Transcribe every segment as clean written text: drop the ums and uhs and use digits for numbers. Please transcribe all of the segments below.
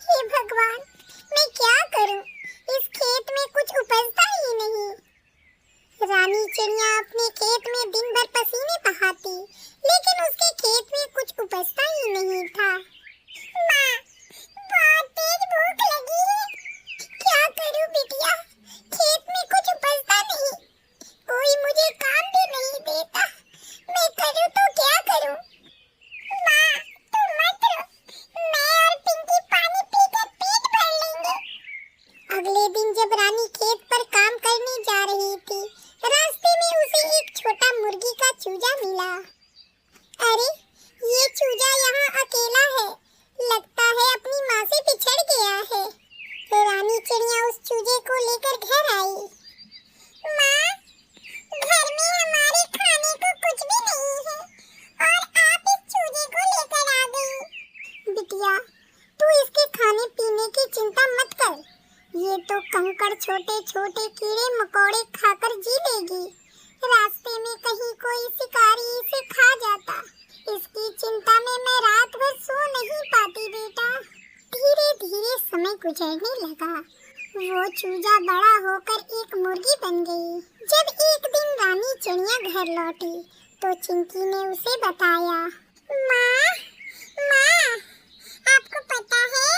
हे भगवान, मैं क्या करूं? इस खेत में कुछ उपजता ही नहीं। रानी चिड़िया अपने खेत में दिन भर पसीने बहाती, लेकिन उसके खेत में कुछ उपजता ही नहीं था। माँ, बहुत तेज भूख लगी है। क्या करूं बिटिया? खेत में कुछ उपजता नहीं, कोई मुझे काम भी नहीं देता। मैं करूं तो क्या करूं? माँ, तुम मत रो, मैं और पिंकी पानी पीकर पेट भर लेंगे। अगले दिन जब रानी खेत पर काम करने जा रही थी, रास्ते में उसे एक छोटा मुर्गी का चूजा मिला। अरे, ये चूजा यहाँ अकेला है, लगता है अपनी माँ से बिछड़ गया है। तो रानी चिड़िया उस चूजे को लेकर घर आई। माँ, घर में हमारे खाने को कुछ भी नहीं है और आप इस चूजे को लेकर आ गई। बिटिया, तू इसके खाने पीने की चिंता मत कर, ये तो कंकड़ छोटे छोटे कीड़े मकोड़े खाकर जी लेगी। रास्ते में कहीं कोई शिकारी इसे खा जाता, इसकी चिंता में मैं रात भर सो नहीं पाती बेटा। धीरे धीरे समय गुजरने लगा, वो चूजा बड़ा होकर एक मुर्गी बन गई। जब एक दिन रानी चिड़िया घर लौटी तो चिंकी ने उसे बताया। माँ, माँ, आपको पता है,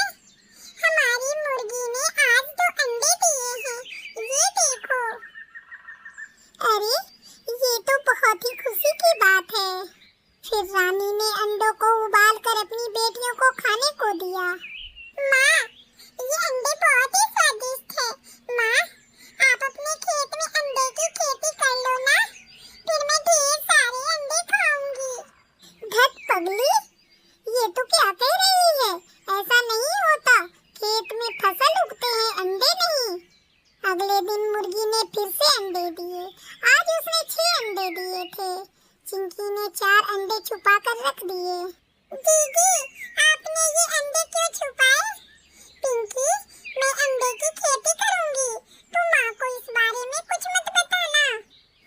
हमारी मुर्गी ने आज 2 अंडे दिए हैं, ये देखो। अरे, ये तो बहुत ही खुशी की बात है। फिर रानी ने अंडों को उबालकर अपनी बेटियों को खाने को दिया। माँ, ये अंडे बहुत ही स्वादिष्ट है। माँ, आप अपने खेत में अंडे की खेती कर लो ना, फिर मैं ढेर सारे अंडे खाऊंगी। धत पगली, ये तो क्या कह रही है? ऐसा नहीं होता, खेत में फसल उगते हैं, अंडे नहीं। अगले दिन मुर्गी ने फिर से अंडे दिए। आज उसने 6 अंडे दिए थे। चिंकी ने 4 अंडे छुपा कर रख दिए। दीदी, आपने ये अंडे क्यों छुपाए? पिंकी, मैं अंडे की खेती करूंगी, तुम माँ को इस बारे में कुछ मत बताना।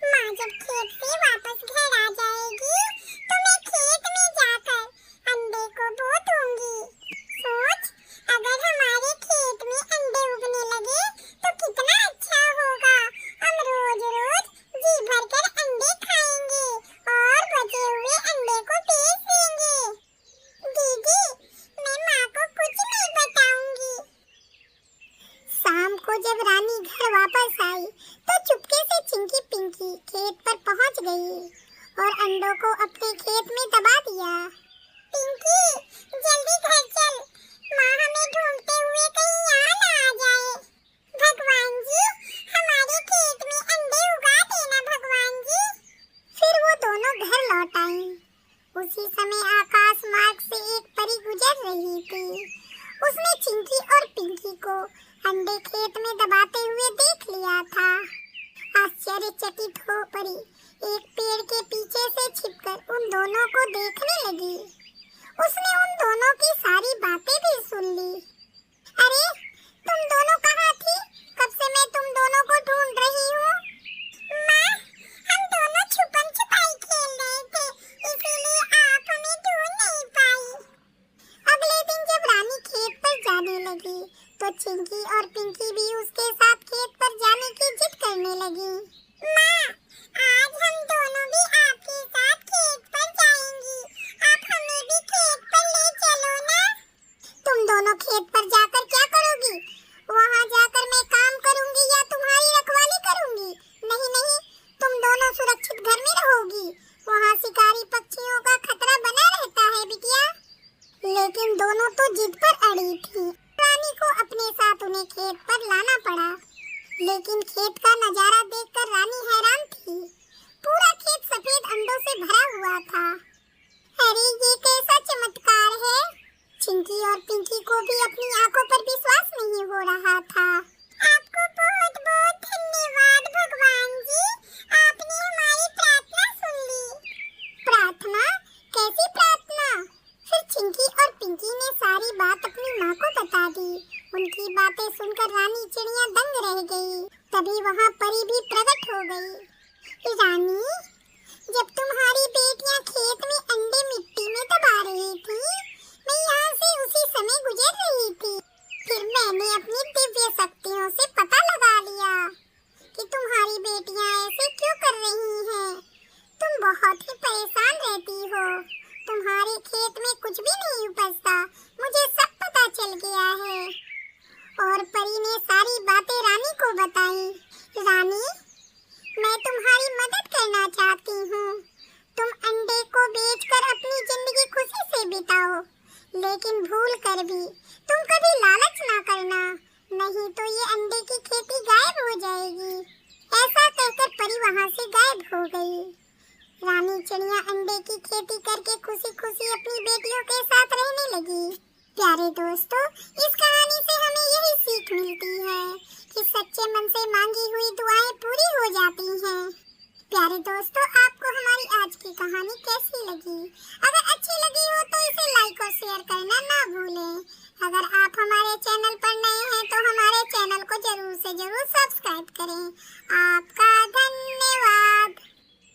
माँ जब खेत से वापस घर आ जाएगी तो मैं खेत में जाकर अंडे को बो दूंगी। सोच, अगर हमारे खेत में अंडे उगने लगे तो कितना अच्छा होगा। हम रोज रोज जी भरकर अंडे खाएंगे और बचे हुए अंडे को बेच देंगे। दीदी, मैं माँ को कुछ नहीं बताऊंगी। शाम को जब रानी घर वापस आई तो चुपके से चिंकी पिंकी खेत पर पहुंच गई और अंडों को अपने खेत में दबा दिया। पिंकी, जल्दी घर चल, माँ हमें ढूंढते हुए कहीं यहाँ ना आ जाए। भगवान जी, हमारे खेत में अंडे उगा देना भगवान जी। फिर वो दोनों घर लौट आई। उसी समय आकाश मार्ग से एक परी गुजर रही थी। उसने चिंकी और पिंकी को अंडे खेत में दबाते हुए देख लिया था। आश्चर्यचकित हो परी एक पेड़ के पीछे से छिपकर उन दोनों को देखने लगी। उसने उन दोनों की सारी बातें भी सुन ली। अरे, तुम दोनों कहाँ थी? कब से मैं तुम दोनों को ढूंढ रही हूँ। माँ, हम दोनों छुपन छुपाई खेल रहे थे, इसीलिए आप हमें ढूंढ नहीं पाई। अगले दिन जब रानी खेत पर जाने लगी तो चिंकी और पिंकी भी उसके साथ खेत पर जाने की जिद करने लगी। माँ, आज हम दोनों भी आपके साथ खेत पर जाएंगी, आप हमें भी खेत पर ले चलो ना। तुम दोनों खेत पर जाकर क्या करोगी? वहाँ जाकर मैं काम करूँगी या तुम्हारी रखवाली करूँगी? नहीं नहीं, तुम दोनों सुरक्षित घर में रहोगी, वहाँ शिकारी पक्षियों का खतरा बना रहता है बिटिया। लेकिन दोनों तो जिद पर अड़ी थी। रानी को अपने साथ उन्हें खेत पर लाना पड़ा, लेकिन खेत का नजारा देखकर रानी हैरान थी। पूरा खेत सफेद अंडों से भरा हुआ था। अरे, ये कैसा चमत्कार है! चिंकी और पिंकी को भी अपनी आंखों पर विश्वास नहीं हो रहा था। आपको बहुत बहुत धन्यवाद भगवान जी, आपने हमारी प्रार्थना सुन ली। प्रार्थना? कैसी प्रार्थना? फिर चिंकी और पिंकी ने सारी बात अपनी माँ को बता दी। उनकी बातें सुनकर रानी चिड़िया दंग रह गई। तभी वहाँ परी भी प्रकट हो गई। रानी, जब तुम्हारी बेटियाँ खेत में अंडे मिट्टी में दबा रही थी, मैं यहाँ से उसी समय गुजर रही थी। परेशान रहती हो। तुम्हारे खेत में कुछ भी नहीं उपजता, मुझे सब पता चल गया है। और परी ने सारी बातें रानी को बताई। रानी, मैं तुम्हारी मदद करना चाहती हूँ। तुम अंडे को बेचकर अपनी जिंदगी खुशी से बिताओ, लेकिन भूल कर भी तुम कभी लालच ना करना, नहीं तो ये अंडे की खेती गायब हो जाएगी। ऐसा कहकर परी वहाँ से गायब हो गई। रानी चिड़िया अंडे की खेती करके खुशी खुशी अपनी बेटियों के साथ रहने लगी। प्यारे दोस्तों, इस कहानी से हमें यही सीख मिलती है कि सच्चे मन से मांगी हुई दुआएं पूरी हो जाती हैं। प्यारे दोस्तों, आपको हमारी आज की कहानी कैसी लगी? अगर अच्छी लगी हो तो इसे लाइक और शेयर करना ना भूलें। अगर आप हमारे चैनल पर नए हैं तो हमारे चैनल को जरूर से जरूर सब्सक्राइब करें।